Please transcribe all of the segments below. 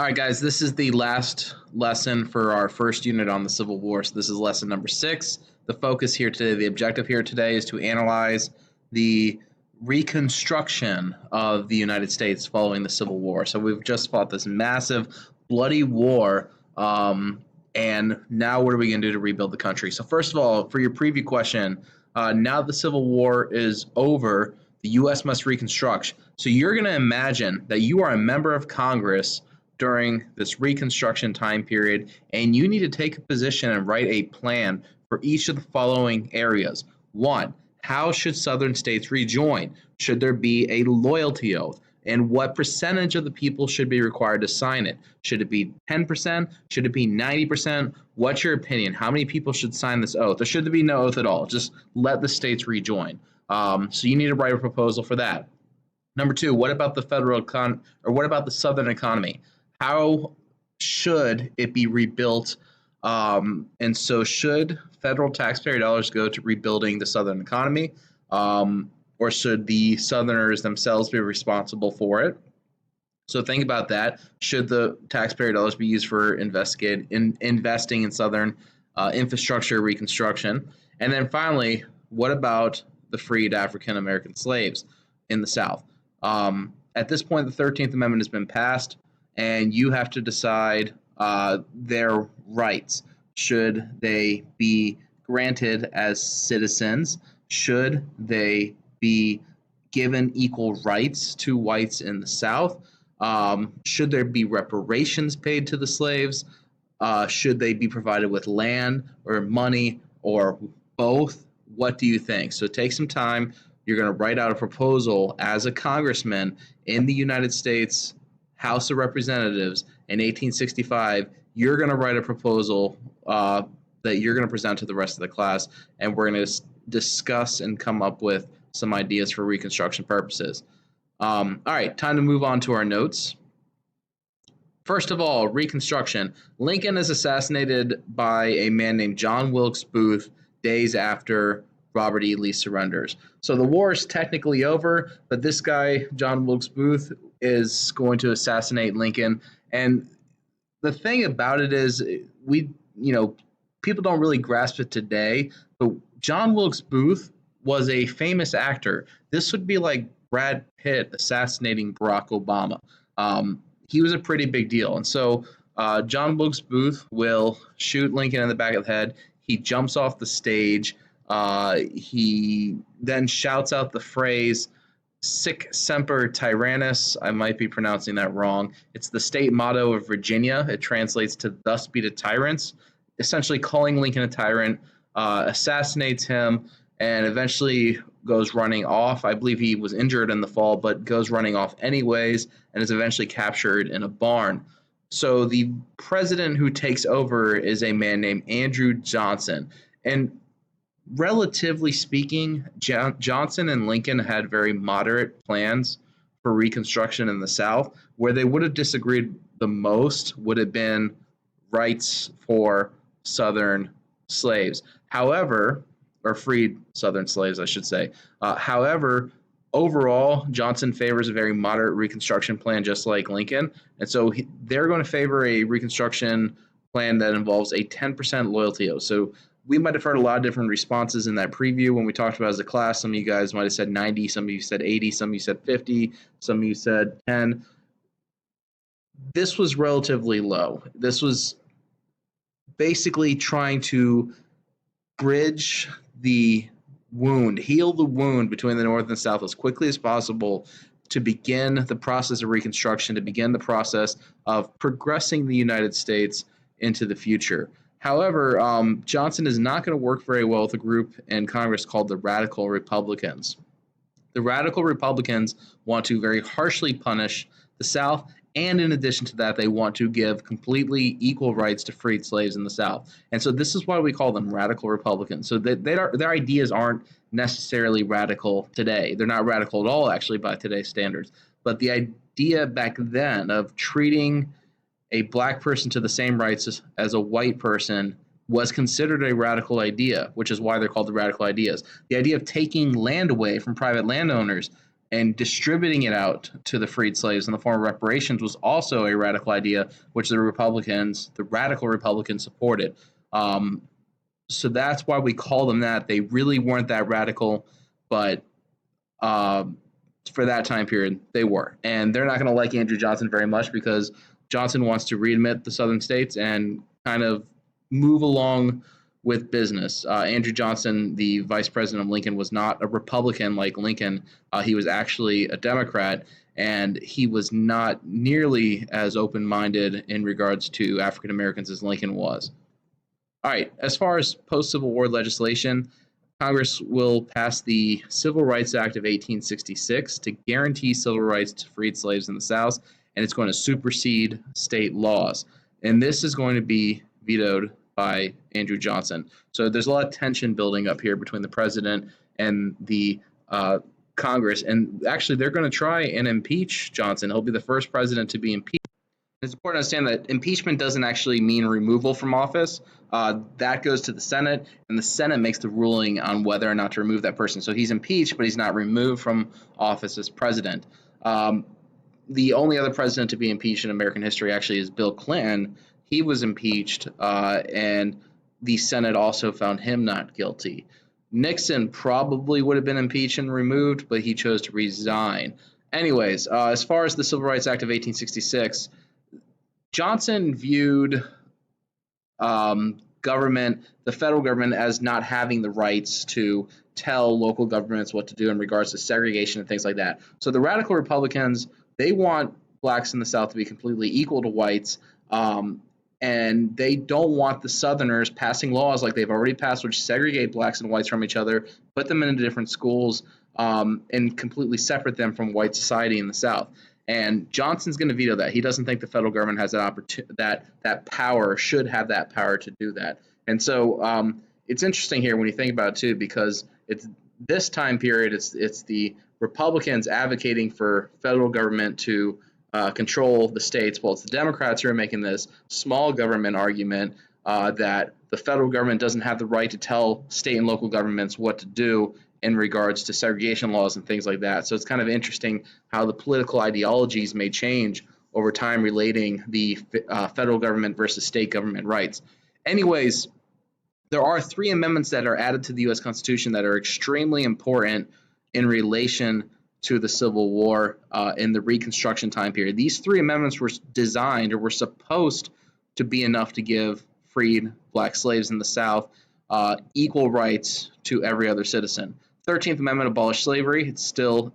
All right, guys, this is the last lesson for our first unit on the Civil War. So, this is lesson number 6. The focus here today, the objective here today is to analyze the reconstruction of the United States following the Civil War. So, we've just fought this massive, bloody war. And now, what are we going to do to rebuild the country? So, first of all, for your preview question, now the Civil War is over, the U.S. must reconstruct. So, you're going to imagine that you are a member of Congress during this Reconstruction time period, and you need to take a position and write a plan for each of the following areas. 1, how should Southern states rejoin? Should there be a loyalty oath? And what percentage of the people should be required to sign it? Should it be 10%? Should it be 90%? What's your opinion? How many people should sign this oath? Or should there be no oath at all? Just let the states rejoin. So you need to write a proposal for that. Number 2, what about the what about the Southern economy? How should it be rebuilt? And so should federal taxpayer dollars go to rebuilding the Southern economy? Or should the Southerners themselves be responsible for it? So think about that. Should the taxpayer dollars be used for investing in Southern infrastructure reconstruction? And then finally, what about the freed African American slaves in the South? At this point, the 13th Amendment has been passed, and you have to decide their rights. Should they be granted as citizens? Should they be given equal rights to whites in the South? Should there be reparations paid to the slaves? Should they be provided with land or money or both? What do you think? So take some time. You're going to write out a proposal as a congressman in the United States House of Representatives in 1865. You're going to write a proposal that you're going to present to the rest of the class, and we're going to discuss and come up with some ideas for Reconstruction purposes. All right, time to move on to our notes. First of all, Reconstruction. Lincoln is assassinated by a man named John Wilkes Booth days after Robert E. Lee surrenders. So the war is technically over, but this guy, John Wilkes Booth, is going to assassinate Lincoln. And the thing about it is, people don't really grasp it today, but John Wilkes Booth was a famous actor. This would be like Brad Pitt assassinating Barack Obama. He was a pretty big deal. And so John Wilkes Booth will shoot Lincoln in the back of the head. He jumps off the stage. He then shouts out the phrase, "Sic semper tyrannis." I might be pronouncing that wrong. It's the state motto of Virginia. It translates to "thus be to tyrants," essentially calling Lincoln a tyrant, assassinates him, and eventually goes running off. I believe he was injured in the fall, but goes running off anyways and is eventually captured in a barn. So the president who takes over is a man named Andrew Johnson. And relatively speaking, Johnson and Lincoln had very moderate plans for Reconstruction in the South. Where they would have disagreed the most would have been rights for Southern slaves. However, or freed Southern slaves, I should say. However, overall, Johnson favors a very moderate Reconstruction plan, just like Lincoln. And so they're going to favor a Reconstruction plan that involves a 10% loyalty oath. So we might have heard a lot of different responses in that preview when we talked about it as a class. Some of you guys might have said 90, some of you said 80, some of you said 50, some of you said 10. This was relatively low. This was basically trying to bridge the wound, heal the wound between the North and the South as quickly as possible to begin the process of Reconstruction, to begin the process of progressing the United States into the future. However, Johnson is not going to work very well with a group in Congress called the Radical Republicans. The Radical Republicans want to very harshly punish the South, and in addition to that, they want to give completely equal rights to freed slaves in the South. And so this is why we call them Radical Republicans. So their ideas aren't necessarily radical today. They're not radical at all, actually, by today's standards. But the idea back then of treating a black person to the same rights as a white person was considered a radical idea, which is why they're called the radical ideas. The idea of taking land away from private landowners and distributing it out to the freed slaves in the form of reparations was also a radical idea, which the radical Republicans, supported. Um, so that's why we call them that. They really weren't that radical, but um, for that time period, they were. And they're not going to like Andrew Johnson very much because Johnson wants to readmit the southern states and kind of move along with business. Andrew Johnson, the vice president of Lincoln, was not a Republican like Lincoln. He was actually a Democrat, and he was not nearly as open minded in regards to African Americans as Lincoln was. All right, as far as post Civil War legislation, Congress will pass the Civil Rights Act of 1866 to guarantee civil rights to freed slaves in the South, and it's going to supersede state laws. And this is going to be vetoed by Andrew Johnson. So there's a lot of tension building up here between the president and the Congress. And actually, they're going to try and impeach Johnson. He'll be the first president to be impeached. It's important to understand that impeachment doesn't actually mean removal from office. That goes to the Senate, and the Senate makes the ruling on whether or not to remove that person. So he's impeached, but he's not removed from office as president. The only other president to be impeached in American history actually is Bill Clinton. He was impeached, and the Senate also found him not guilty. Nixon probably would have been impeached and removed, but he chose to resign. Anyways, as far as the Civil Rights Act of 1866, Johnson viewed the federal government, as not having the rights to tell local governments what to do in regards to segregation and things like that. So the radical Republicans, they want blacks in the South to be completely equal to whites, and they don't want the Southerners passing laws like they've already passed, which segregate blacks and whites from each other, put them into different schools, and completely separate them from white society in the South. And Johnson's going to veto that. He doesn't think the federal government has that power, should have that power to do that. And so it's interesting here when you think about it too, because it's this time period. It's the Republicans advocating for federal government to control the states, while it's the Democrats who are making this small government argument that the federal government doesn't have the right to tell state and local governments what to do in regards to segregation laws and things like that. So it's kind of interesting how the political ideologies may change over time relating the federal government versus state government rights. Anyways, there are 3 amendments that are added to the U.S. Constitution that are extremely important in relation to the Civil War in the Reconstruction time period. These 3 amendments were designed, or were supposed to be enough to give freed black slaves in the South equal rights to every other citizen. 13th Amendment abolished slavery. It's still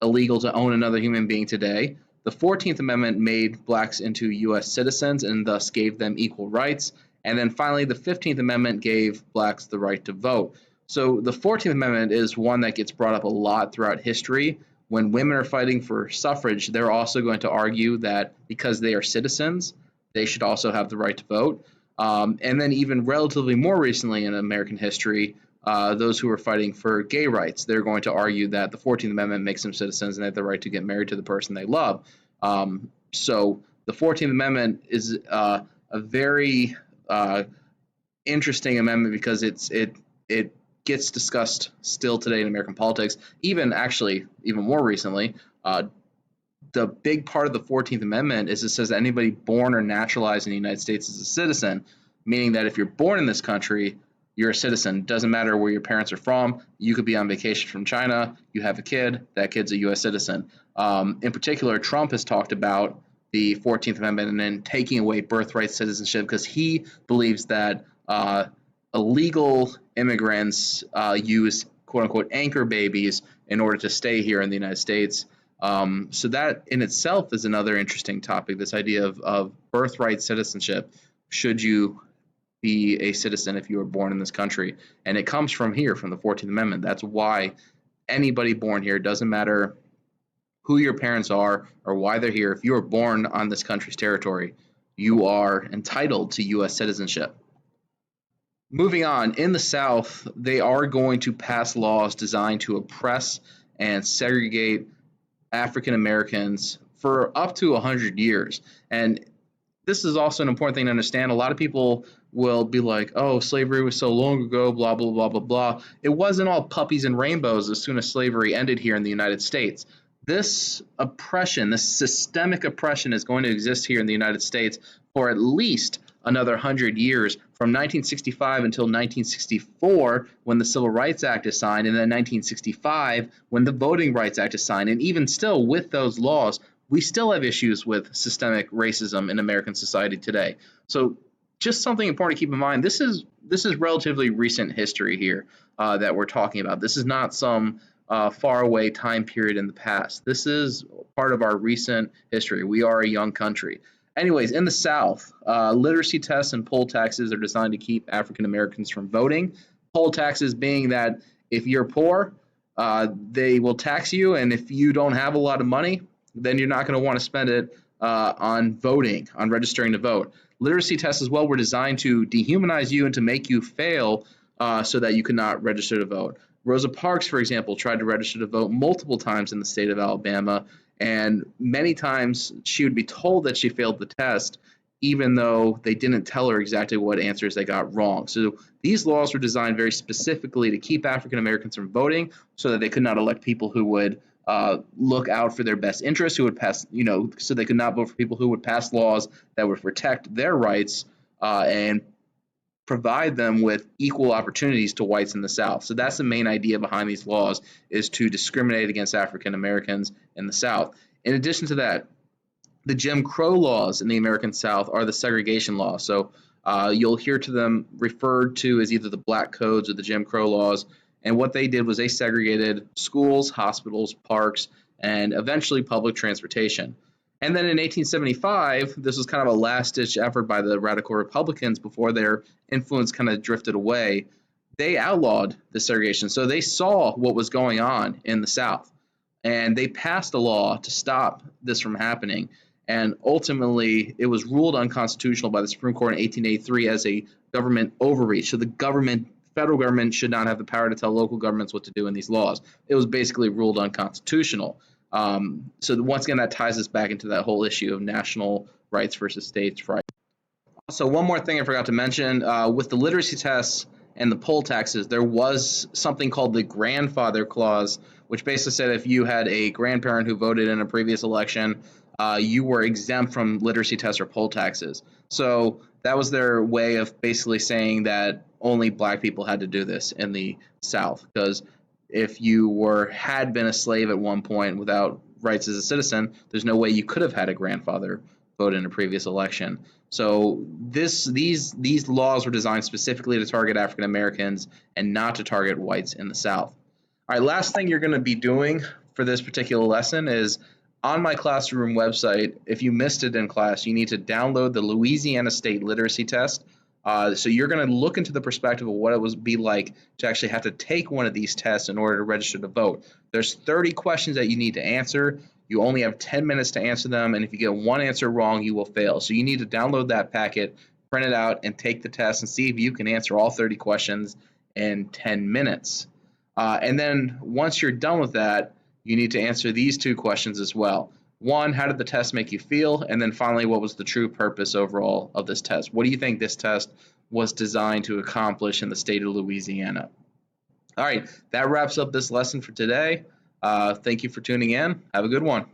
illegal to own another human being today. The 14th Amendment made blacks into U.S. citizens and thus gave them equal rights. And then finally, the 15th Amendment gave blacks the right to vote. So the 14th Amendment is one that gets brought up a lot throughout history. When women are fighting for suffrage, they're also going to argue that because they are citizens, they should also have the right to vote. And then even relatively more recently in American history, those who are fighting for gay rights, they're going to argue that the 14th Amendment makes them citizens and they have the right to get married to the person they love. So the 14th Amendment is a very interesting amendment because it gets discussed still today in American politics, even more recently. The big part of the 14th Amendment is it says that anybody born or naturalized in the United States is a citizen, meaning that if you're born in this country, you're a citizen. It doesn't matter where your parents are from. You could be on vacation from China. You have a kid. That kid's a U.S. citizen. In particular, Trump has talked about the 14th Amendment and then taking away birthright citizenship because he believes that illegal immigrants use quote-unquote anchor babies in order to stay here in the United States. So that in itself is another interesting topic, this idea of birthright citizenship. Should you be a citizen if you were born in this country? And it comes from here, from the 14th Amendment. That's why anybody born here, doesn't matter who your parents are or why they're here, if you are born on this country's territory, you are entitled to U.S. citizenship. Moving on, in the South, they are going to pass laws designed to oppress and segregate African Americans for up to 100 years. And this is also an important thing to understand. A lot of people will be like, "Oh, slavery was so long ago, blah blah blah blah blah." It wasn't all puppies and rainbows as soon as slavery ended here in the United States. This oppression, this systemic oppression, is going to exist here in the United States for at least another 100 years, from 1965 until 1964, when the Civil Rights Act is signed, and then 1965, when the Voting Rights Act is signed. And even still, with those laws, we still have issues with systemic racism in American society today. So, just something important to keep in mind. This is relatively recent history here that we're talking about. This is not some far away time period in the past. This is part of our recent history. We are a young country. Anyways, in the South, literacy tests and poll taxes are designed to keep African Americans from voting. Poll taxes being that if you're poor, they will tax you, and if you don't have a lot of money, then you're not going to want to spend it on voting, on registering to vote. Literacy tests as well were designed to dehumanize you and to make you fail so that you could not register to vote. Rosa Parks, for example, tried to register to vote multiple times in the state of Alabama, and many times she would be told that she failed the test, even though they didn't tell her exactly what answers they got wrong. So these laws were designed very specifically to keep African Americans from voting so that they could not elect people who would look out for their best interests, who would pass, so they could not vote for people who would pass laws that would protect their rights and provide them with equal opportunities to whites in the South. So that's the main idea behind these laws, is to discriminate against African Americans in the South. In addition to that, the Jim Crow laws in the American South are the segregation laws. So you'll hear to them referred to as either the Black Codes or the Jim Crow laws. And what they did was they segregated schools, hospitals, parks, and eventually public transportation. And then in 1875, this was kind of a last-ditch effort by the radical Republicans before their influence kind of drifted away. They outlawed the segregation. So they saw what was going on in the South, and they passed a law to stop this from happening. And ultimately, it was ruled unconstitutional by the Supreme Court in 1883 as a government overreach. So the federal government should not have the power to tell local governments what to do in these laws. It was basically ruled unconstitutional. So once again, that ties us back into that whole issue of national rights versus states' rights. So one more thing I forgot to mention, with the literacy tests and the poll taxes, there was something called the grandfather clause, which basically said if you had a grandparent who voted in a previous election, you were exempt from literacy tests or poll taxes. So that was their way of basically saying that only black people had to do this in the South, because if you had been a slave at one point without rights as a citizen, there's no way you could have had a grandfather vote in a previous election. So these laws were designed specifically to target African Americans and not to target whites in the South. All right, last thing you're going to be doing for this particular lesson is on my classroom website. If you missed it in class, you need to download the Louisiana State Literacy Test. So you're going to look into the perspective of what it would be like to actually have to take one of these tests in order to register to vote. There's 30 questions that you need to answer. You only have 10 minutes to answer them, and if you get one answer wrong, you will fail. So you need to download that packet, print it out, and take the test and see if you can answer all 30 questions in 10 minutes. And then once you're done with that, you need to answer these two questions as well. One, how did the test make you feel? And then finally, what was the true purpose overall of this test? What do you think this test was designed to accomplish in the state of Louisiana? All right, that wraps up this lesson for today. Thank you for tuning in. Have a good one.